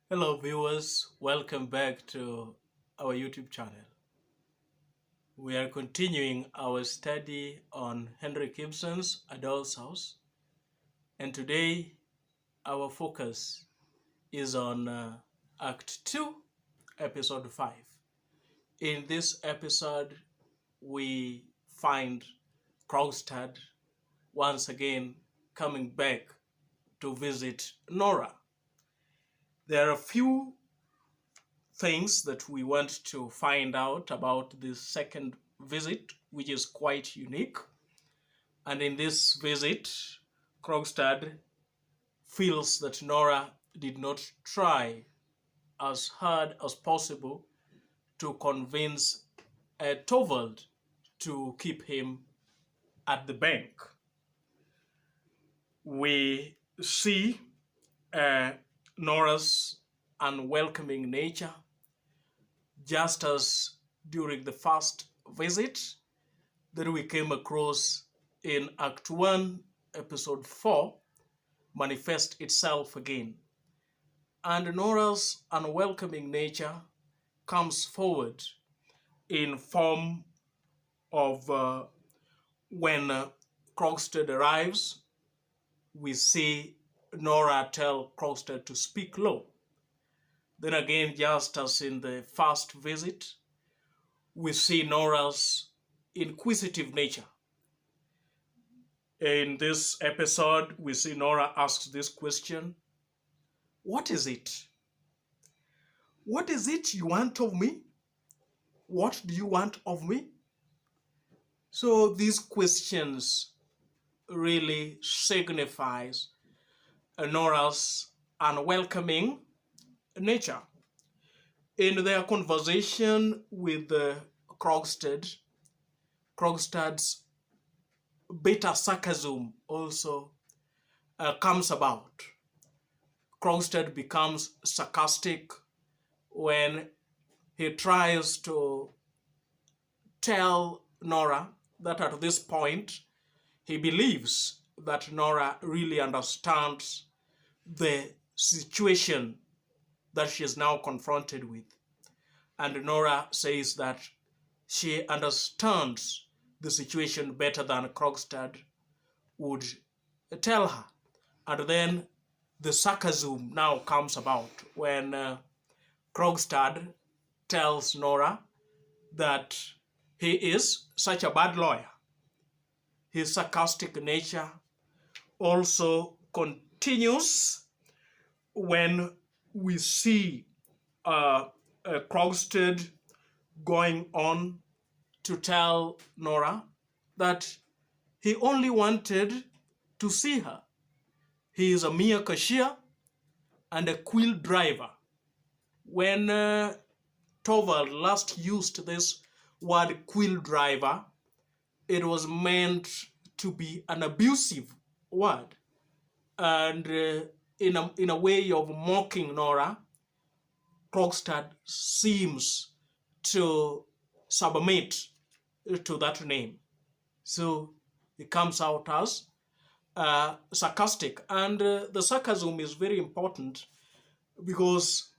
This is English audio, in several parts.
Hello viewers, welcome back to our YouTube channel. We are continuing our study on Henry Gibson's A Doll's House, and today our focus is on Act 2, Episode 5. In this episode, we find Krogstad once again coming back to visit Nora. There are a few things that we want to find out about this second visit, which is quite unique. And in this visit, Krogstad feels that Nora did not try as hard as possible to convince Torvald to keep him at the bank. We see Nora's unwelcoming nature, just as during the first visit that we came across in Act 1, Episode 4, manifest itself again. And Nora's unwelcoming nature comes forward in form of when Krogstad arrives, we see Nora tell Krogstad to speak low. Then again, just as in the first visit, we see Nora's inquisitive nature. In this episode, we see Nora asks this question: what is it? What is it you want of me? What do you want of me? So these questions really signifies Nora's unwelcoming nature. In their conversation with Krogstad, Krogstad's bitter sarcasm also comes about. Krogstad becomes sarcastic when he tries to tell Nora that at this point he believes that Nora really understands the situation that she is now confronted with. And Nora says that she understands the situation better than Krogstad would tell her. And then the sarcasm now comes about when Krogstad tells Nora that he is such a bad lawyer. His sarcastic nature also continues when we see Krogstad going on to tell Nora that he only wanted to see her. He is a mere cashier and a quill driver. When Torvald last used this word quill driver, it was meant to be an abusive word. And in a way of mocking Nora, Krogstad seems to submit to that name. So it comes out as sarcastic. And the sarcasm is very important because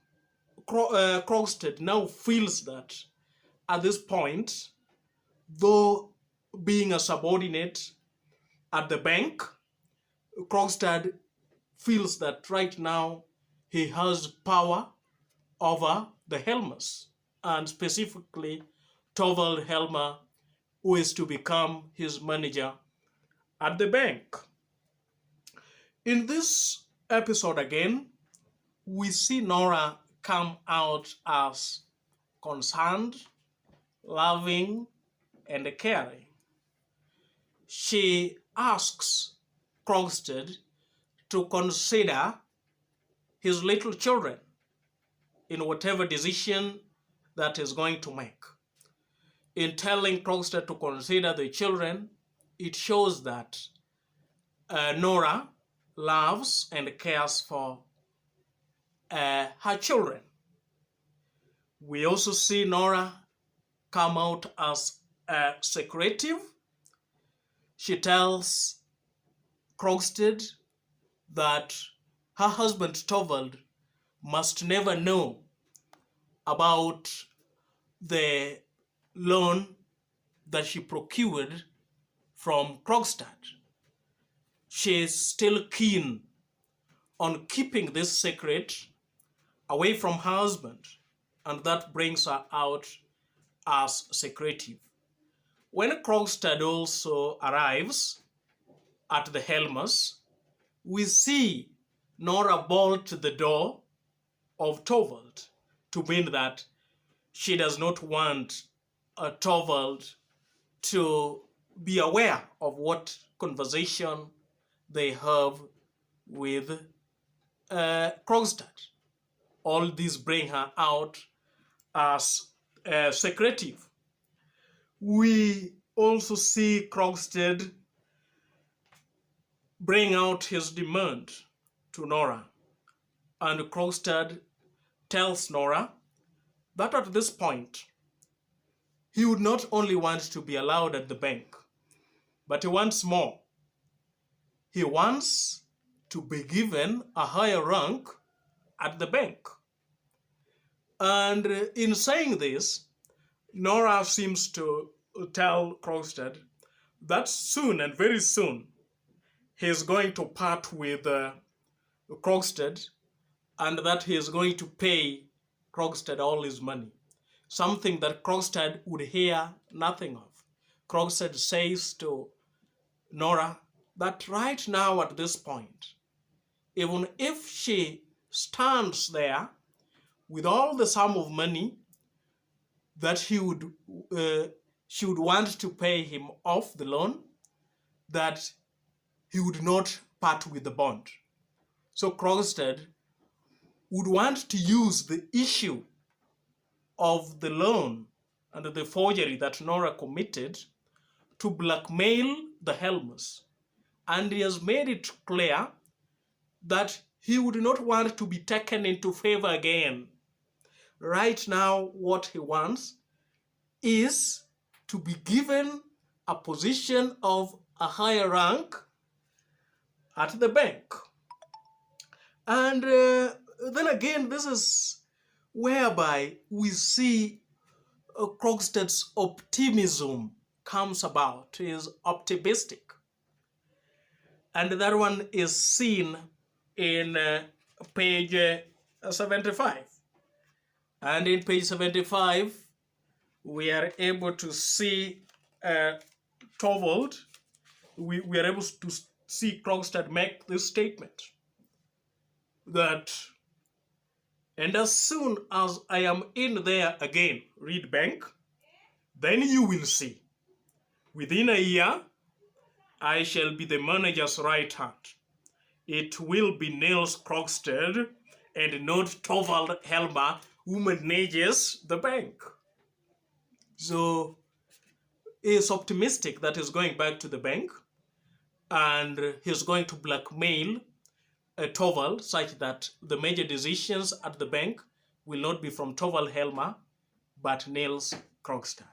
Krogstad now feels that at this point, though being a subordinate at the bank, Krogstad feels that right now he has power over the Helmers, and specifically Torvald Helmer, who is to become his manager at the bank. In this episode again, we see Nora come out as concerned, loving, and caring. She asks Krogstad to consider his little children in whatever decision that is going to make. In telling Krogstad to consider the children, it shows that Nora loves and cares for her children. We also see Nora come out as secretive. She tells Krogstad that her husband Torvald must never know about the loan that she procured from Krogstad. She is still keen on keeping this secret away from her husband, and that brings her out as secretive. When Krogstad also arrives at the Helmers, we see Nora bolt the door of Torvald to mean that she does not want Torvald to be aware of what conversation they have with Krogstad. All these bring her out as secretive. We also see Krogstad bring out his demand to Nora, and Krogstad tells Nora that at this point he would not only want to be allowed at the bank, but he wants more. He wants to be given a higher rank at the bank. And in saying this, Nora seems to tell Krogstad that soon and very soon he is going to part with Krogstad, and that he is going to pay Krogstad all his money, something that Krogstad would hear nothing of. Krogstad says to Nora that right now at this point, even if she stands there with all the sum of money that she would want to pay him off the loan, that he would not part with the bond. So Krogstad would want to use the issue of the loan and the forgery that Nora committed to blackmail the Helmers. And he has made it clear that he would not want to be taken into favor again. Right now, what he wants is to be given a position of a higher rank at the bank. And then again, this is whereby we see Krogstad's optimism comes about. He is optimistic. And that one is seen in page 75. And in page 75, we are able to see Torvald. We are able to see Krogstad make this statement that, and as soon as I am in there again, read bank, then you will see. Within a year, I shall be the manager's right hand. It will be Niels Krogstad and not Torvald Helmer who manages the bank. So he's optimistic that he's going back to the bank and he's going to blackmail Torvald such that the major decisions at the bank will not be from Torvald Helmer but Niels Krogstad.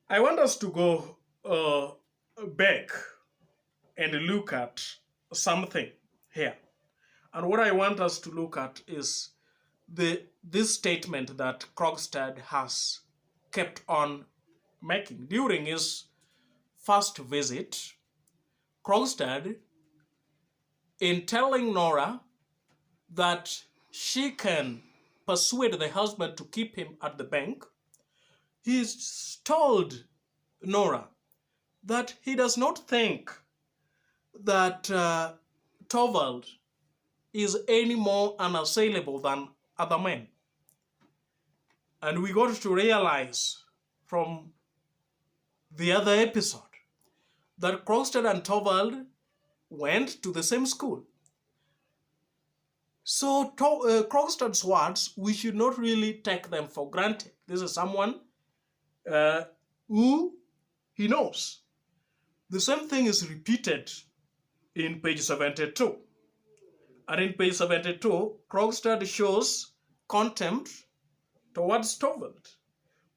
I want us to go back and look at something here. And what I want us to look at is this statement that Krogstad has kept on making. During his first visit, Krogstad, in telling Nora that she can persuade the husband to keep him at the bank, he's told Nora that he does not think that Torvald is any more unassailable than other men. And we got to realize from the other episode that Krogstad and Torvald went to the same school. So Krogstad's words, we should not really take them for granted. This is someone who he knows. The same thing is repeated in page 72. And in page 72, Krogstad shows contempt towards Torvald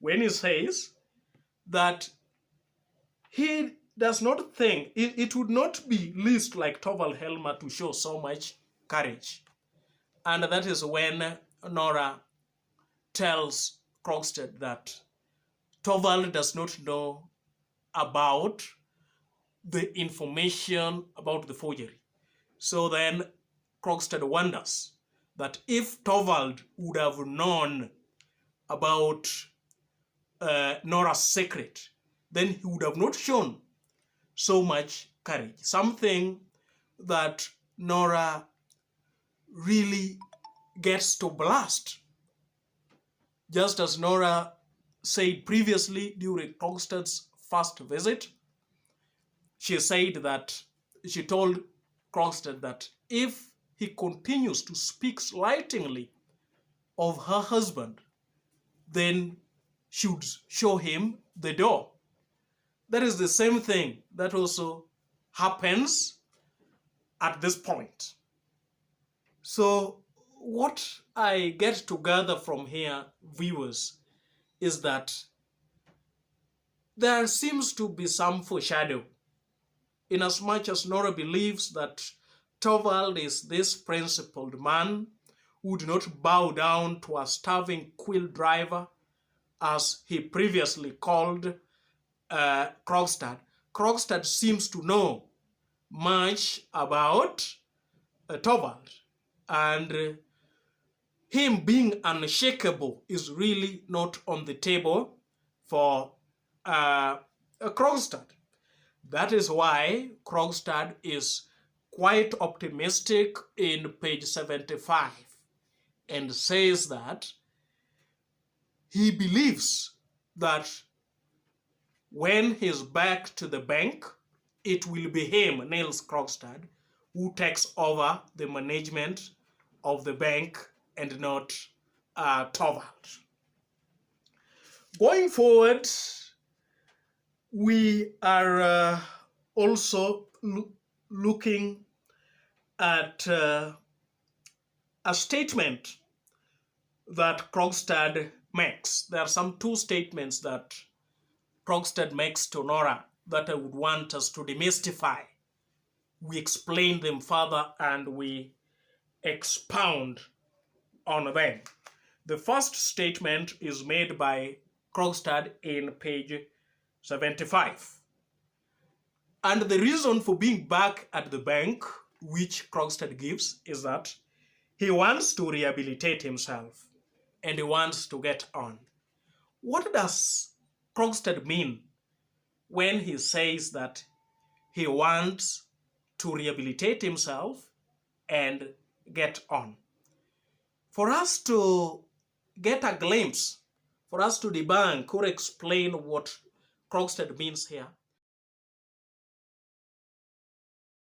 when he says that he does not think, it would not be least like Torvald Helmer to show so much courage And that is when Nora tells Krogstad that Torvald does not know about the information about the forgery. So then Krogstad wonders that if Torvald would have known about Nora's secret, then he would have not shown so much courage. Something that Nora really gets to blast. Just as Nora said previously during Krogstad's first visit, she said that she told Krogstad that if he continues to speak slightingly of her husband, then she would show him the door. That is the same thing that also happens at this point. So what I get to gather from here, viewers, is that there seems to be some foreshadow, inasmuch as Nora believes that Torvald is this principled man who would not bow down to a starving quill driver, as he previously called Krogstad. Krogstad seems to know much about Torvald, and him being unshakable is really not on the table for Krogstad. That is why Krogstad is quite optimistic in page 75 and says that he believes that when he's back to the bank, it will be him, Niels Krogstad, who takes over the management of the bank and not Torvald. Going forward, we are also looking at a statement that Krogstad makes. There are some two statements that Krogstad makes to Nora that I would want us to demystify. We explain them further and we expound on them. The first statement is made by Krogstad in page 75. And the reason for being back at the bank, which Krogstad gives, is that he wants to rehabilitate himself and he wants to get on. What does Krogstad mean when he says that he wants to rehabilitate himself and get on? For us to get a glimpse, for us to debunk or explain what Krogstad means here,